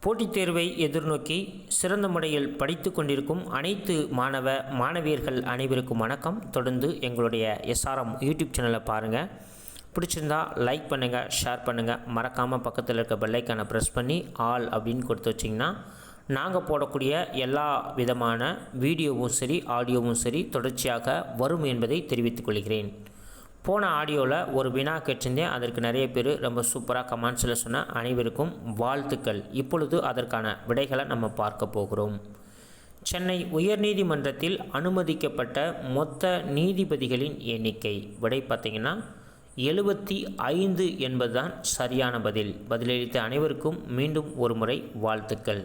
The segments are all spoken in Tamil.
போட்டித் தேர்வை எதிர்நோக்கி சிறந்த முறையில் படித்து கொண்டிருக்கும் அனைத்து மாணவியர்கள் அனைவருக்கும் வணக்கம். தொடர்ந்து எங்களுடைய எஸ்ஆர்எம் யூடியூப் சேனலை பாருங்கள். பிடிச்சிருந்தா லைக் பண்ணுங்கள், ஷேர் பண்ணுங்கள். மறக்காமல் பக்கத்தில் இருக்க பெல்லைக்கானை ப்ரெஸ் பண்ணி ஆல் அப்படின்னு கொடுத்து வச்சிங்கன்னா நாங்கள் போடக்கூடிய எல்லா விதமான வீடியோவும் சரி ஆடியோவும் சரி தொடர்ச்சியாக வரும் என்பதை தெரிவித்துக் கொள்கிறேன். போன ஆடியோவில் ஒரு வினா கேட்டிருந்தேன். அதற்கு நிறைய பேர் ரொம்ப சூப்பராக கமெண்ட்ஸில் சொன்ன அனைவருக்கும் வாழ்த்துக்கள். இப்பொழுது அதற்கான விடைகளை நம்ம பார்க்க போகிறோம். சென்னை உயர்நீதிமன்றத்தில் அனுமதிக்கப்பட்ட மொத்த நீதிபதிகளின் எண்ணிக்கை விடை பார்த்திங்கன்னா 75 என்பதுதான் சரியான பதில். பதிலளித்த அனைவருக்கும் மீண்டும் ஒரு முறை வாழ்த்துக்கள்.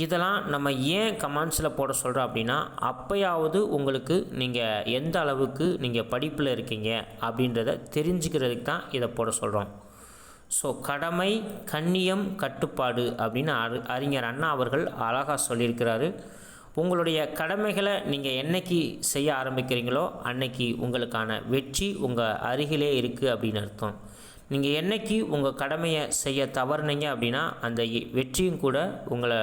இதெல்லாம் நம்ம ஏன் கமெண்ட்ஸில் போட சொல்கிறோம் அப்படின்னா, அப்போயாவது உங்களுக்கு நீங்கள் எந்த அளவுக்கு நீங்கள் படிப்பில் இருக்கீங்க அப்படின்றத தெரிஞ்சுக்கிறதுக்கு தான் இதை போட சொல்கிறோம். ஸோ கடமை, கண்ணியம், கட்டுப்பாடு அப்படின்னு அறிஞர் அண்ணா அவர்கள் அழகாக சொல்லியிருக்கிறாரு. உங்களுடைய கடமைகளை நீங்கள் என்னைக்கு செய்ய ஆரம்பிக்கிறீங்களோ அன்னைக்கு உங்களுக்கான வெற்றி உங்கள் அருகிலே இருக்குது அப்படின்னு அர்த்தம். நீங்கள் என்னைக்கு உங்கள் கடமையை செய்ய தவறுனீங்க அப்படின்னா அந்த வெற்றியும் கூட உங்களை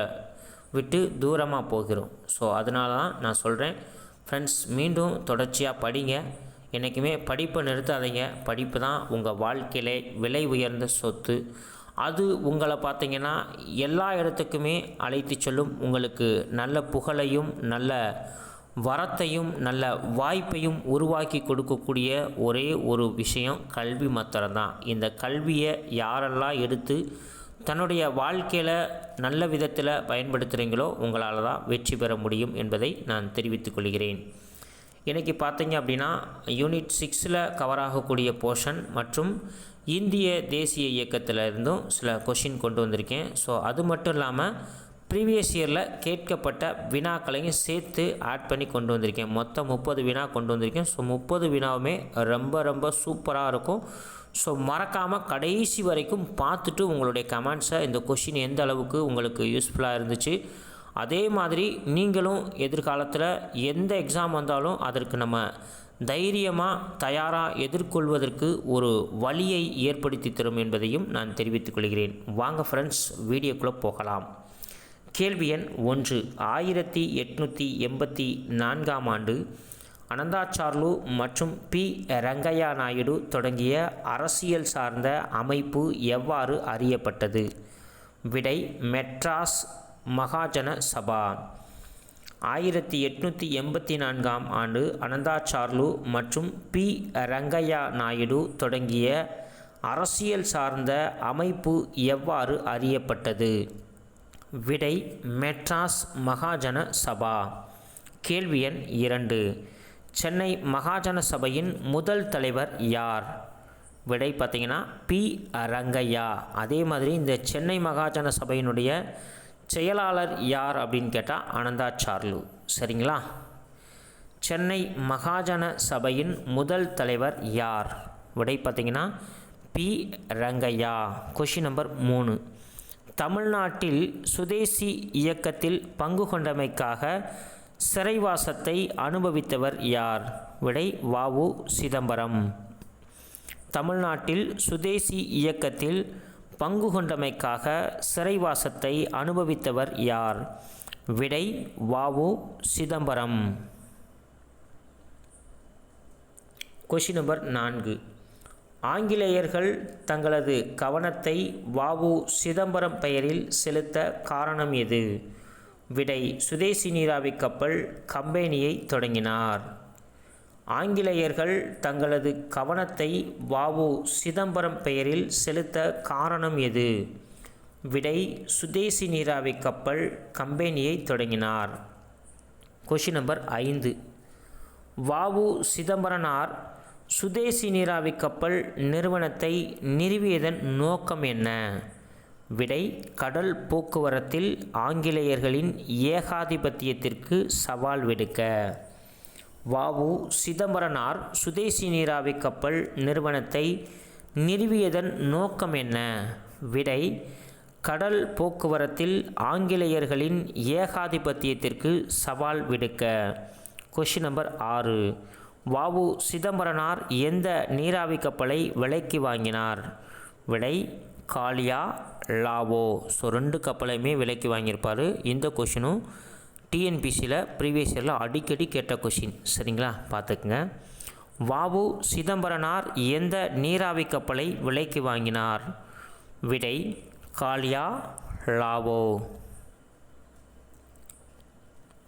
விட்டு தூரமாக போகிறோம். ஸோ அதனால தான் நான் சொல்கிறேன் ஃப்ரெண்ட்ஸ், மீண்டும் தொடர்ச்சியாக படிங்க. என்றைக்குமே படிப்பை நிறுத்தாதீங்க. படிப்பு தான் உங்கள் வாழ்க்கையிலே விலை உயர்ந்த சொத்து. அது உங்களை பார்த்திங்கன்னா எல்லா இடத்துக்குமே அழைத்து செல்லும். உங்களுக்கு நல்ல புகழையும் நல்ல வரத்தையும் நல்ல வாய்ப்பையும் உருவாக்கி கொடுக்கக்கூடிய ஒரே ஒரு விஷயம் கல்வி மாத்திரம் தான். இந்த கல்வியை யாரெல்லாம் எடுத்து தன்னுடைய வாழ்க்கையில் நல்ல விதத்தில் பயன்படுத்துகிறீங்களோ உங்களால் தான் வெற்றி பெற முடியும் என்பதை நான் தெரிவித்துக் கொள்கிறேன். இன்றைக்கி பார்த்தீங்க அப்படின்னா யூனிட் 6 கவர் ஆகக்கூடிய போர்ஷன் மற்றும் இந்திய தேசிய இயக்கத்தில் இருந்தும் சில கொஷின் கொண்டு வந்திருக்கேன். ஸோ அது மட்டும் இல்லாமல் ப்ரீவியஸ் இயரில் கேட்கப்பட்ட வினாக்களையும் சேர்த்து ஆட் பண்ணி கொண்டு வந்திருக்கேன். மொத்தம் 30 வினா கொண்டு வந்திருக்கேன். ஸோ 30 வினாவுமே ரொம்ப சூப்பராக இருக்கும். ஸோ மறக்காமல் கடைசி வரைக்கும் பார்த்துட்டு உங்களுடைய கமெண்ட்ஸை இந்த கொஷின் எந்த அளவுக்கு உங்களுக்கு யூஸ்ஃபுல்லாக இருந்துச்சு, அதே மாதிரி நீங்களும் எதிர்காலத்தில் எந்த எக்ஸாம் வந்தாலும் அதற்கு நம்ம தைரியமாக தயாராக எதிர்கொள்வதற்கு ஒரு வழியை ஏற்படுத்தி தரும் என்பதையும் நான் தெரிவித்துக் கொள்கிறேன். வாங்க ஃப்ரெண்ட்ஸ், வீடியோக்குள்ளே போகலாம். கேள்வி எண் 1. 1884ஆம் ஆண்டு அனந்தாச்சார்லு மற்றும் பி. ரங்கையா நாயுடு தொடங்கிய அரசியல் சார்ந்த அமைப்பு எவ்வாறு அறியப்பட்டது? விடை மெட்ராஸ் மகாஜன சபா. 1884ஆம் ஆண்டு அனந்தாச்சார்லு மற்றும் பி. ரங்கையா நாயுடு தொடங்கிய அரசியல் சார்ந்த அமைப்பு எவ்வாறு அறியப்பட்டது? விடை மெட்ராஸ் மகாஜன சபா. கேள்வி எண் 2. சென்னை மகாஜன சபையின் முதல் தலைவர் யார்? விடை பார்த்திங்கன்னா பி. ரங்கையா. அதே மாதிரி இந்த சென்னை மகாஜன சபையினுடைய செயலாளர் யார் அப்படின்னு கேட்டால் அனந்தாச்சார்லு. சரிங்களா? சென்னை மகாஜன சபையின் முதல் தலைவர் யார்? விடை பார்த்திங்கன்னா பி. ரங்கையா. Question number 3. தமிழ்நாட்டில் சுதேசி இயக்கத்தில் பங்கு கொண்டமைக்காக சிறைவாசத்தை அனுபவித்தவர் யார்? விடை வ.உ. சிதம்பரம். தமிழ்நாட்டில் சுதேசி இயக்கத்தில் பங்கு கொண்டமைக்காக சிறைவாசத்தை அனுபவித்தவர் யார்? விடை வ.உ. சிதம்பரம். Question number 4. ஆங்கிலேயர்கள் தங்களது கவனத்தை வ.உ. சிதம்பரம் பெயரில் செலுத்த காரணம் எது? விடை சுதேசி நீராவி கப்பல் கம்பெனியை தொடங்கினார். ஆங்கிலேயர்கள் தங்களது கவனத்தை வ.உ. சிதம்பரம் பெயரில் செலுத்த காரணம் எது? விடை சுதேசி நீராவி கப்பல் கம்பெனியை தொடங்கினார். Question number 5. வ.உ. சிதம்பரனார் சுதேசி நீராவி கப்பல் நிறுவனத்தை நிறுவியதன் நோக்கம் என்ன? விடை கடல் போக்குவரத்தில் ஆங்கிலேயர்களின் ஏகாதிபத்தியத்திற்கு சவால் விடுக்க. வ.உ. சிதம்பரனார் சுதேசி நீராவி கப்பல் நிறுவனத்தை நிறுவியதன் நோக்கம் என்ன? விடை கடல் போக்குவரத்தில் ஆங்கிலேயர்களின் ஏகாதிபத்தியத்திற்கு சவால் விடுக்க. Question number 6. வ.உ. சிதம்பரனார் எந்த நீராவி கப்பலை விலைக்கு வாங்கினார்? விடை காளியா, லாவோ. ஸோ 2 கப்பலையுமே விலைக்கு வாங்கியிருப்பார். இந்த கொஷினும் டிஎன்பிசியில் ப்ரீவியஸ் இயரில் அடிக்கடி கேட்ட கொஷின். சரிங்களா, பார்த்துக்குங்க. வாவு சிதம்பரனார் எந்த நீராவி கப்பலை விலைக்கு வாங்கினார்? விடை காளியா லாவோ.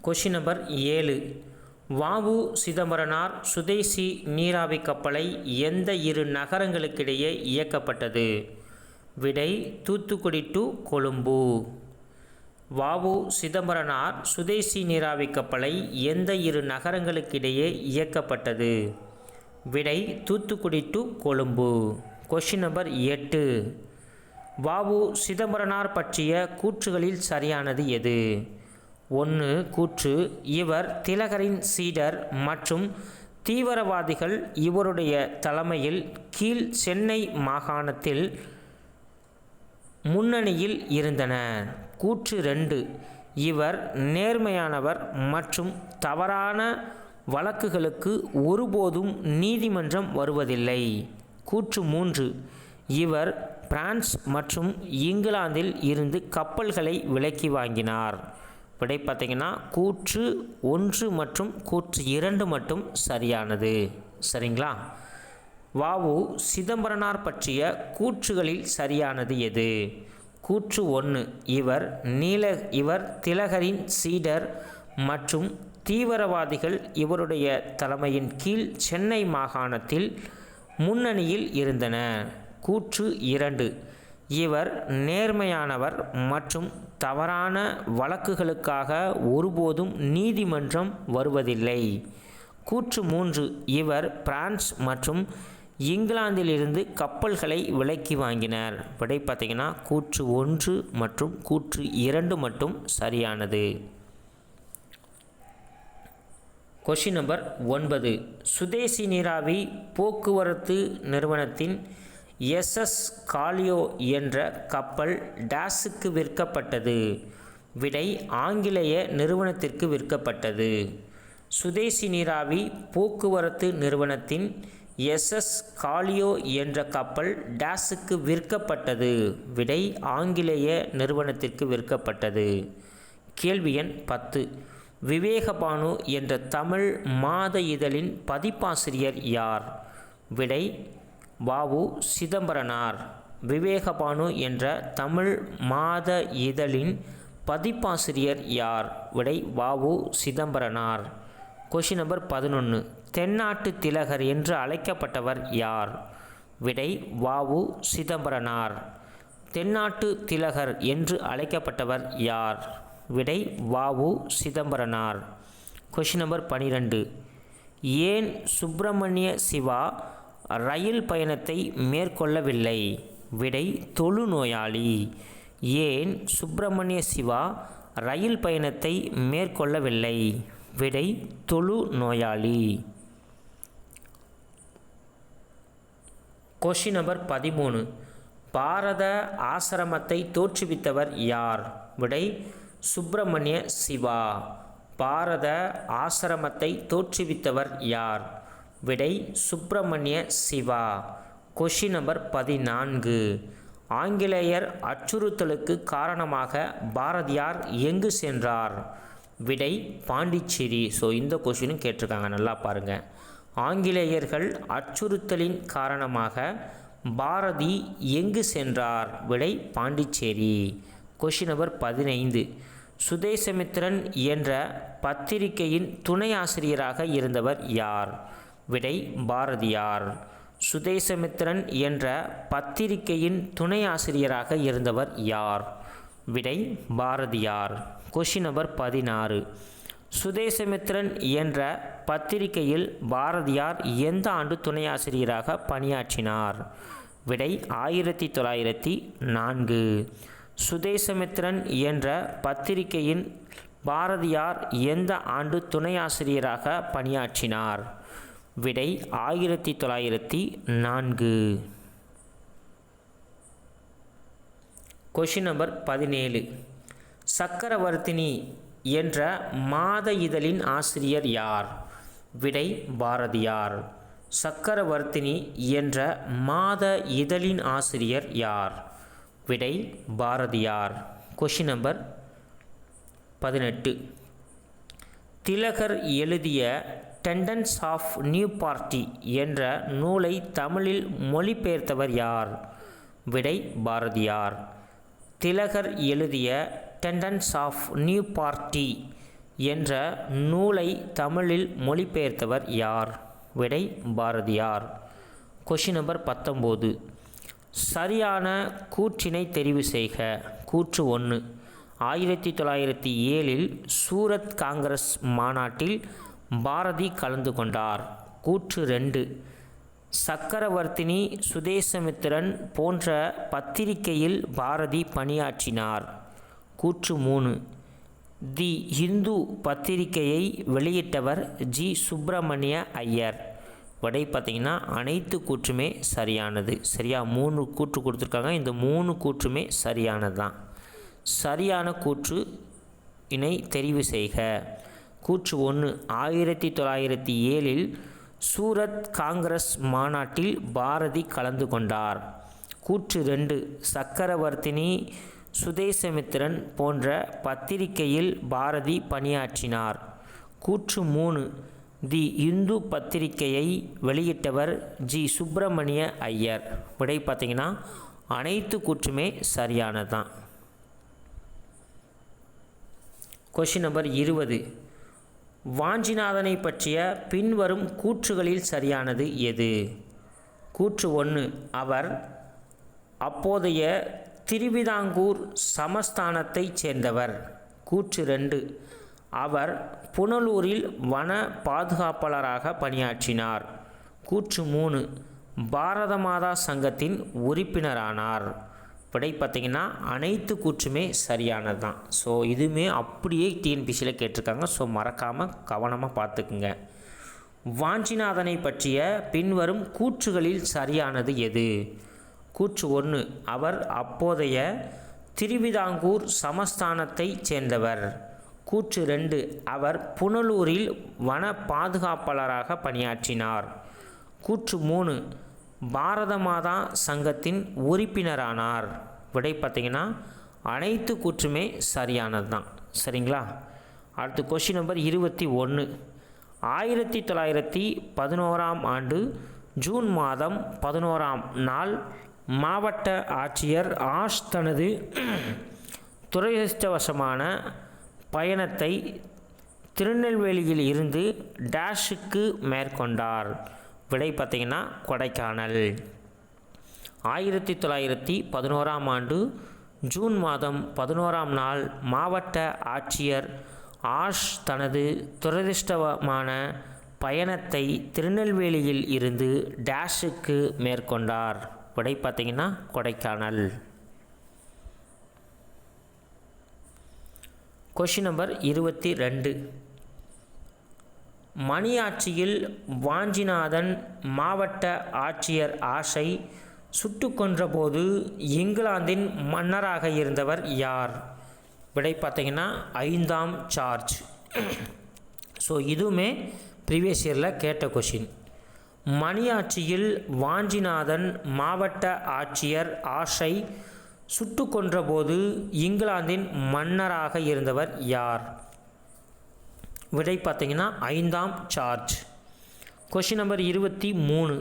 Question number 7. வாவு சிதம்பரனார் சுதேசி நீராவி கப்பலை எந்த 2 நகரங்களுக்கிடையே இயக்கப்பட்டது? விடை தூத்துக்குடி டு கொழும்பு. வாவு சிதம்பரனார் சுதேசி நீராவி கப்பலை எந்த 2 நகரங்களுக்கிடையே இயக்கப்பட்டது? விடை Thoothukudi to Colombo. Question number 8. வாவு சிதம்பரனார் பற்றிய கூற்றுகளில் சரியானது எது? 1 கூற்று, இவர் திலகரின் சீடர் மற்றும் தீவிரவாதிகள் இவருடைய தலைமையில் கீழ் சென்னை மாகாணத்தில் முன்னணியில் இருந்தனர். கூற்று 2, இவர் நேர்மையானவர் மற்றும் தவறான வழக்குகளுக்கு ஒருபோதும் நீதிமன்றம் வருவதில்லை. கூற்று 3, இவர் பிரான்ஸ் மற்றும் இங்கிலாந்தில் இருந்து கப்பல்களை விலைக்கு வாங்கினார். விடை பார்த்திங்கன்னா கூற்று 1 மற்றும் கூற்று 2 மட்டும் சரியானது. சரிங்களா, வாவு சிதம்பரனார் பற்றிய கூற்றுகளில் சரியானது எது? கூற்று 1, இவர் திலகரின் சீடர் மற்றும் தீவிரவாதிகள் இவருடைய தலைமையின் கீழ் சென்னை மாகாணத்தில் முன்னணியில் இருந்தனர். கூற்று 2, இவர் நேர்மையானவர் மற்றும் தவறான வழக்குகளுக்காக ஒருபோதும் நீதிமன்றம் வருவதில்லை. கூற்று 3, இவர் பிரான்ஸ் மற்றும் இங்கிலாந்திலிருந்து கப்பல்களை விலைக்கு வாங்கினார். விடை பார்த்திங்கன்னா கூற்று 1 மற்றும் கூற்று 2 மட்டும் சரியானது. Question number 9. சுதேசி நீராவி போக்குவரத்து நிறுவனத்தின் எஸ்எஸ் காலியோ என்ற கப்பல் டேஸுக்கு விற்கப்பட்டது? விடை ஆங்கிலேய நிறுவனத்திற்கு விற்கப்பட்டது. சுதேசி நீராவி போக்குவரத்து நிறுவனத்தின் எஸ்எஸ் காலியோ என்ற கப்பல் டேஸுக்கு விற்கப்பட்டது? விடை ஆங்கிலேய நிறுவனத்திற்கு விற்கப்பட்டது. கேள்வி எண் 10. விவேகபானு என்ற தமிழ் மாத இதழின் பதிப்பாசிரியர் யார்? விடை வாவு சிதம்பரனார். விவேகபானு என்ற தமிழ் மாத இதழின் பதிப்பாசிரியர் யார்? விடை வாவு சிதம்பரனார். Question number 11. தென்னாட்டு திலகர் என்று அழைக்கப்பட்டவர் யார்? விடை வாவு சிதம்பரனார். தென்னாட்டு திலகர் என்று அழைக்கப்பட்டவர் யார்? விடை வாவு சிதம்பரனார். Question number 12. ஏன் சுப்பிரமணிய சிவா ரயில் பயணத்தை மேற்கொள்ளவில்லை? விடை தொழுநோயாளி. ஏன் சுப்பிரமணிய சிவா ரயில் பயணத்தை மேற்கொள்ளவில்லை? விடை தொழுநோயாளி. Question number 13. பாரத ஆசிரமத்தை தோற்றுவித்தவர் யார்? விடை சுப்பிரமணிய சிவா. பாரத ஆசிரமத்தை தோற்றுவித்தவர் யார்? விடை சுப்பிரமணிய சிவா. Question number 14. ஆங்கிலேயர் அச்சுறுத்தலுக்கு காரணமாக பாரதியார் எங்கு சென்றார்? விடை பாண்டிச்சேரி. ஸோ இந்த கொஷினும் கேட்டிருக்காங்க, நல்லா பாருங்கள். ஆங்கிலேயர்கள் அச்சுறுத்தலின் காரணமாக பாரதி எங்கு சென்றார்? விடை பாண்டிச்சேரி. Question number 15. சுதேசமித்திரன் என்ற பத்திரிகையின் துணை ஆசிரியராக இருந்தவர் யார்? விடை பாரதியார். சுதேசமித்திரன் என்ற பத்திரிகையின் துணை ஆசிரியராக இருந்தவர் யார்? விடை பாரதியார். Question number 16. சுதேசமித்திரன் என்ற பத்திரிகையில் பாரதியார் எந்த ஆண்டு துணை ஆசிரியராக பணியாற்றினார்? விடை 1904. சுதேசமித்திரன் என்ற பத்திரிகையின் பாரதியார் எந்த ஆண்டு துணை ஆசிரியராக பணியாற்றினார்? விடை 1904. Question number 17. சக்கரவர்த்தினி என்ற மாத இதழின் ஆசிரியர் யார்? விடை பாரதியார். சக்கரவர்த்தினி என்ற மாத இதழின் ஆசிரியர் யார்? விடை பாரதியார். Question number 18. திலகர் எழுதிய டெண்டன்ஸ் ஆஃப் நியூ பார்ட்டி என்ற நூலை தமிழில் மொழிபெயர்த்தவர் யார்? விடை பாரதியார். திலகர் எழுதிய டெண்டன்ஸ் ஆஃப் நியூ பார்ட்டி என்ற நூலை தமிழில் மொழிபெயர்த்தவர் யார்? விடை பாரதியார். Question number 19. சரியான கூற்றினை தெரிவு செய்க. கூற்று 1. 1907 சூரத் காங்கிரஸ் மாநாட்டில் பாரதி கலந்து கொண்டார். கூற்று 2. சக்கரவர்த்தினி, சுதேசமித்திரன் போன்ற பத்திரிகையில் பாரதி பணியாற்றினார். கூற்று 3. தி ஹிந்து பத்திரிகையை வெளியிட்டவர் ஜி. சுப்பிரமணிய ஐயர். விடை பார்த்திங்கன்னா அனைத்து கூற்றுமே சரியானது. சரியா? 3 கூற்று கொடுத்துருக்காங்க. இந்த 3 கூற்றுமே சரியானது தான். சரியான கூற்று இணை தெரிவு செய்க. கூற்று 1. 1907 சூரத் காங்கிரஸ் மாநாட்டில் பாரதி கலந்து கொண்டார். கூற்று 2. சக்கரவர்த்தினி, சுதேசமித்திரன் போன்ற பத்திரிகையில் பாரதி பணியாற்றினார். கூற்று 3. தி இந்து பத்திரிகையை வெளியிட்டவர் ஜி. சுப்பிரமணிய ஐயர். விடை பார்த்திங்கன்னா அனைத்து கூற்றுமே சரியானது தான். Question number 20. வாஞ்சிநாதனை பற்றிய பின்வரும் கூற்றுகளில் சரியானது எது? கூற்று 1. அவர் அப்போதைய திருவிதாங்கூர் சமஸ்தானத்தைச் சேர்ந்தவர். கூற்று 2. அவர் புனலூரில் வன பாதுகாப்பாளராக பணியாற்றினார். கூற்று 3. பாரத மாதா சங்கத்தின் உறுப்பினரானார். விடை பார்த்திங்கன்னா அனைத்து கூற்றுமே சரியானது தான். ஸோ இதுவுமே அப்படியே டிஎன்பிசியில் கேட்டிருக்காங்க. ஸோ மறக்காமல் கவனமாக பார்த்துக்குங்க. வாஞ்சிநாதனை பற்றிய பின்வரும் கூற்றுகளில் சரியானது எது? கூற்று 1. அவர் அப்போதைய திருவிதாங்கூர் சமஸ்தானத்தைச் சேர்ந்தவர். கூற்று 2. அவர் புனலூரில் வன பாதுகாப்பாளராக பணியாற்றினார். கூற்று 3. பாரத மாதா சங்கத்தின் உறுப்பினரானார். விடை பார்த்திங்கன்னா அனைத்து கூற்றுமே சரியானது தான். சரிங்களா? அடுத்து கொஷின் நம்பர் 21. 1911ஆம் ஆண்டு ஜூன் மாதம் 11ஆம் நாள் மாவட்ட ஆட்சியர் ஆஷ் தனது துரதிர்ஷ்டவசமான பயணத்தை திருநெல்வேலியில் இருந்து டேஷுக்கு மேற்கொண்டார். விடை பார்த்திங்கன்னா கொடைக்கானல். 1911ஆம் ஆண்டு ஜூன் மாதம் 11ஆம் நாள் மாவட்ட ஆட்சியர் ஆஷ் தனது துரதிர்ஷ்டவமான பயணத்தை திருநெல்வேலியில் இருந்து டேஷுக்கு மேற்கொண்டார். விடை பார்த்திங்கன்னா கொடைக்கானல். Question number 22. மணியாட்சியில் வாஞ்சிநாதன் மாவட்ட ஆட்சியர் ஆஷை சுட்டு கொன்றபோது இங்கிலாந்தின் மன்னராக இருந்தவர் யார்? விடை பார்த்திங்கன்னா 5ஆம் சார்ஜ். ஸோ இதுவுமே ப்ரீவியஸ் இயரில் கேட்ட கொஷின். மணியாட்சியில் வாஞ்சிநாதன் மாவட்ட ஆட்சியர் ஆஷை சுட்டு கொன்றபோது இங்கிலாந்தின் மன்னராக இருந்தவர் யார்? விடை பார்த்திங்கன்னா 5ஆம் சார்ஜ். Question number 23.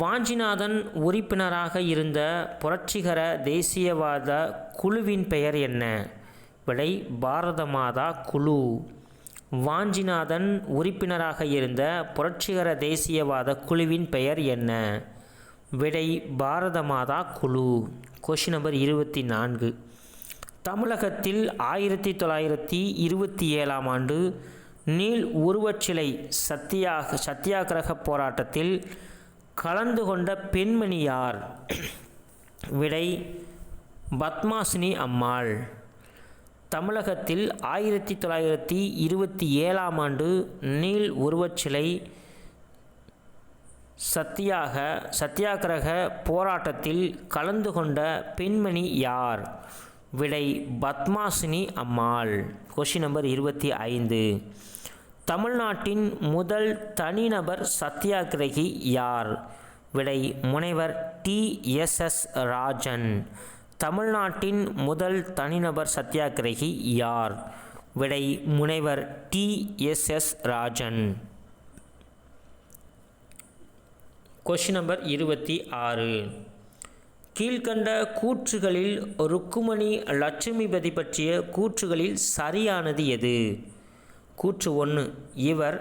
வாஞ்சிநாதன் உறுப்பினராக இருந்த புரட்சிகர தேசியவாத குழுவின் பெயர் என்ன? விடை பாரத மாதா குழு. வாஞ்சிநாதன் உறுப்பினராக இருந்த புரட்சிகர தேசியவாத குழுவின் பெயர் என்ன? விடை பாரத மாதா குழு. Question number 24. தமிழகத்தில் 1927ஆம் ஆண்டு நீல் உருவச்சிலை சத்தியாகிரக போராட்டத்தில் கலந்து கொண்ட பெண்மணி யார்? விடை பத்மாசினி அம்மாள். தமிழகத்தில் 1927ஆம் ஆண்டு நீல் உருவச்சிலை சத்தியாகிரக போராட்டத்தில் கலந்து கொண்ட பெண்மணி யார்? விடை பத்மாசினி அம்மாள். Question number 25. தமிழ்நாட்டின் முதல் தனிநபர் சத்தியாகிரகி யார்? விடை முனைவர் TSS ராஜன். தமிழ்நாட்டின் முதல் தனிநபர் சத்தியாகிரகி யார்? விடை முனைவர் TSS ராஜன். Question number 26. கீழ்கண்ட கூற்றுகளில் ருக்குமணி லட்சுமிபதி பற்றிய கூற்றுகளில் சரியானது எது? கூற்று 1, இவர்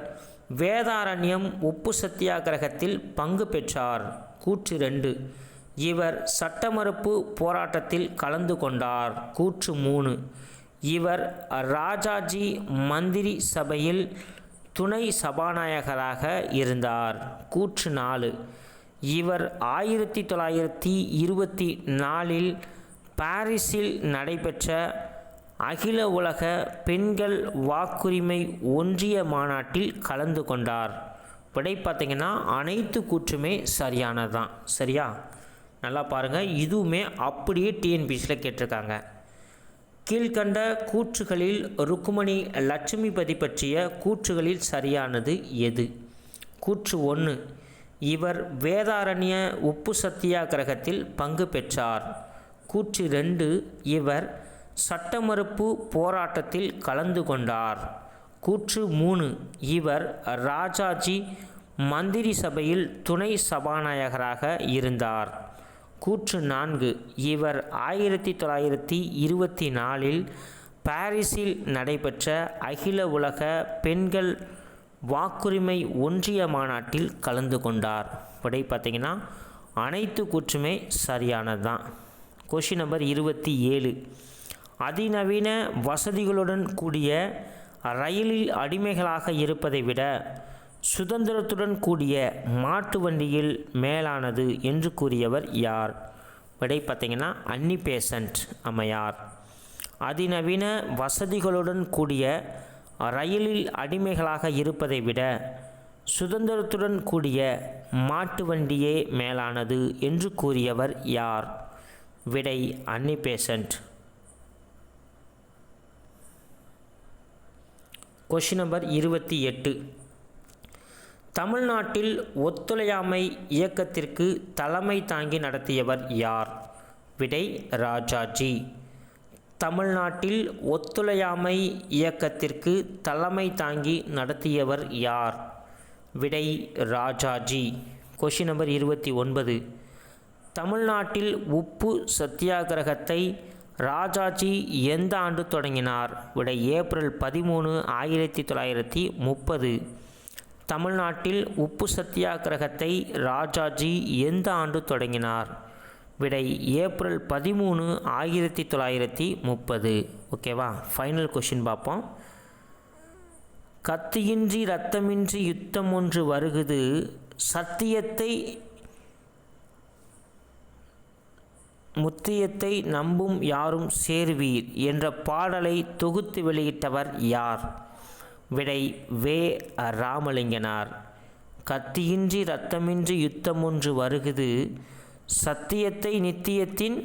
வேதாரண்யம் உப்பு சத்தியாகிரகத்தில் பங்கு பெற்றார். கூற்று 2, இவர் சட்டமறுப்பு போராட்டத்தில் கலந்து கொண்டார். கூற்று 3, இவர் ராஜாஜி மந்திரி சபையில் துணை சபாநாயகராக இருந்தார். கூற்று 4, இவர் 1924 பாரிஸில் நடைபெற்ற அகில உலக பெண்கள் வாக்குரிமை ஒன்றிய மாநாட்டில் கலந்து கொண்டார். விடை பார்த்திங்கன்னா அனைத்து கூற்றுமே சரியானது தான். சரியா? நல்லா பாருங்கள், இதுவுமே அப்படியே டிஎன்பிசியில் கேட்டிருக்காங்க. கீழ்கண்ட கூற்றுகளில் ருக்குமணி லட்சுமிபதி பற்றிய கூற்றுகளில் சரியானது எது? கூற்று 1, இவர் வேதாரண்ய உப்பு சத்தியாகிரகத்தில் பங்கு பெற்றார். கூற்று 2, இவர் சட்டமறுப்பு போராட்டத்தில் கலந்து கொண்டார். கூற்று 3, இவர் ராஜாஜி மந்திரி சபையில் துணை சபாநாயகராக இருந்தார். கூற்று 4, இவர் 1924 பாரிஸில் நடைபெற்ற அகில உலக பெண்கள் வாக்குரிமை ஒன்றிய மாநாட்டில் கலந்து கொண்டார். விடை பார்த்திங்கன்னா அனைத்து கூற்றுமே சரியானது தான். Question number 27. அதிநவீன வசதிகளுடன் கூடிய ரயிலில் அடிமைகளாக இருப்பதை விட சுதந்திரத்துடன் கூடிய மாட்டு வண்டியில் மேலானது என்று கூறியவர் யார்? விடை பார்த்திங்கன்னா அன்னி பெசன்ட் அம்மையார். அதிநவீன வசதிகளுடன் கூடிய ரயிலில் அடிமைகளாக இருப்பதை விட சுதந்திரத்துடன் கூடிய மாட்டு வண்டியே மேலானது என்று கூறியவர் யார்? விடை அன்னி பெசன்ட். Question number 28. தமிழ்நாட்டில் ஒத்துழையாமை இயக்கத்திற்கு தலைமை தாங்கி நடத்தியவர் யார்? விடை ராஜாஜி. தமிழ்நாட்டில் ஒத்துழையாமை இயக்கத்திற்கு தலைமை தாங்கி நடத்தியவர் யார்? விடை ராஜாஜி. Question number 29. தமிழ்நாட்டில் உப்பு சத்தியாகிரகத்தை ராஜாஜி எந்த ஆண்டு தொடங்கினார்? விடை ஏப்ரல் 13, 1930. தமிழ்நாட்டில் உப்பு சத்தியாகிரகத்தை ராஜாஜி எந்த ஆண்டு தொடங்கினார்? விடை ஏப்ரல் 13, 1930. ஓகேவா? ஃபைனல் கொஷின் பார்ப்போம். கத்தியின்றி இரத்தமின்றி யுத்தம் ஒன்று வருகுது, சத்தியத்தை முத்தியத்தை நம்பும் யாரும் சேர்வீர் என்ற பாடலை தொகுத்து வெளியிட்டவர் யார்? விடை வே. ராமலிங்கனார். கத்தியின்றி இரத்தமின்றி யுத்தம் ஒன்று வருகுது, சத்தியத்தை நித்தியத்தின்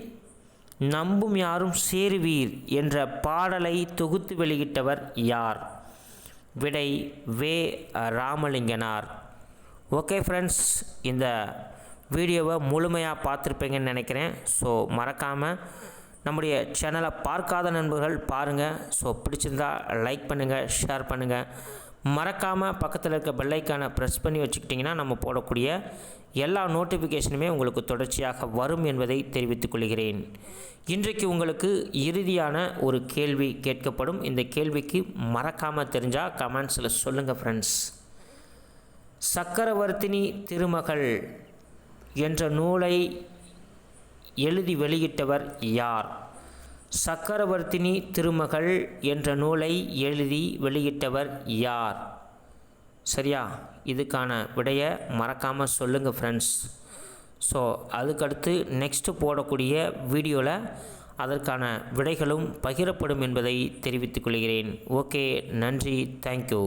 நம்பும் யாரும் சேர்வீர் என்ற பாடலை தொகுத்து வெளியிட்டவர் யார்? விடை வே. ராமலிங்கனார். ஓகே ஃப்ரெண்ட்ஸ், இந்த வீடியோவை முழுமையாக பார்த்துருப்பீங்கன்னு நினைக்கிறேன். ஸோ மறக்காமல் நம்முடைய சேனலை பார்க்காத நண்பர்கள் பாருங்கள். ஸோ பிடிச்சிருந்தா லைக் பண்ணுங்கள், ஷேர் பண்ணுங்கள். மறக்காமல் பக்கத்தில் இருக்க பெல்லைக்கானை ப்ரெஸ் பண்ணி வச்சுக்கிட்டிங்கன்னா நம்ம போடக்கூடிய எல்லா நோட்டிஃபிகேஷனுமே உங்களுக்கு தொடர்ச்சியாக வரும் என்பதை தெரிவித்துக் கொள்கிறேன். இன்றைக்கு உங்களுக்கு இறுதியான ஒரு கேள்வி கேட்கப்படும். இந்த கேள்விக்கு மறக்காமல் தெரிஞ்சால் கமெண்ட்ஸில் சொல்லுங்கள் ஃப்ரெண்ட்ஸ். சக்கரவர்த்தினி திருமகள் என்ற நூலை எழுதி வெளியிட்டவர் யார்? சக்கரவர்த்தினி திருமகள் என்ற நூலை எழுதி வெளியிட்டவர் யார்? சரியா? இதுக்கான விடையை மறக்காமல் சொல்லுங்கள் ஃப்ரெண்ட்ஸ். ஸோ அதுக்கடுத்து நெக்ஸ்ட்டு போடக்கூடிய வீடியோவில் அதற்கான விடைகளும் பகிரப்படும் என்பதை தெரிவித்துக் கொள்கிறேன். ஓகே, நன்றி, தேங்க்யூ.